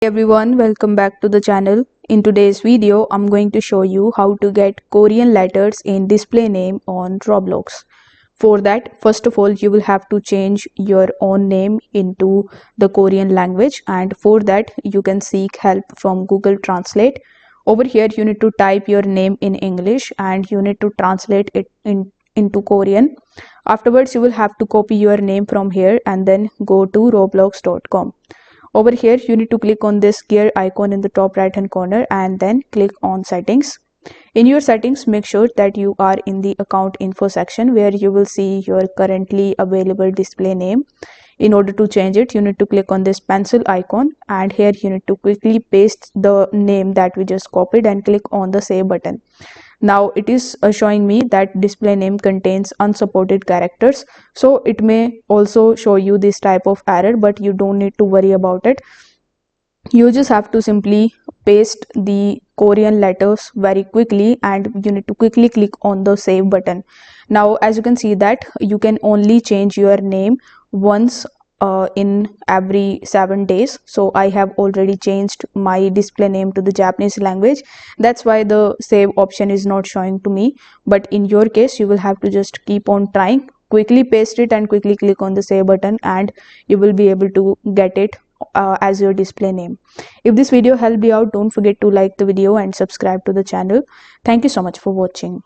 Hey everyone, welcome back to the channel. In today's video, I'm going to show you how to get Korean letters in display name on Roblox. For that, first of all, you will have to change your own name into the Korean language, and for that, you can seek help from Google Translate. Over here, you need to type your name in English and you need to translate it into Korean. Afterwards, you will have to copy your name from here and then go to roblox.com. Over here, you need to click on this gear icon in the top right hand corner and then click on settings. In your settings, make sure that you are in the account info section where you will see your currently available display name. In order to change it, you need to click on this pencil icon, and here you need to quickly paste the name that we just copied and click on the save button. Now it is showing me that display name contains unsupported characters, so it may also show you this type of error, but you don't need to worry about it. You just have to simply paste the Korean letters very quickly and you need to quickly click on the save button. Now as you can see that you can only change your name once in every 7 days. So I have already changed my display name to the Japanese language. That's why the save option is not showing to me, but in your case you will have to just keep on trying, quickly paste it and quickly click on the save button, and you will be able to get it as your display name. If this video helped you out, don't forget to like the video and subscribe to the channel. Thank you so much for watching.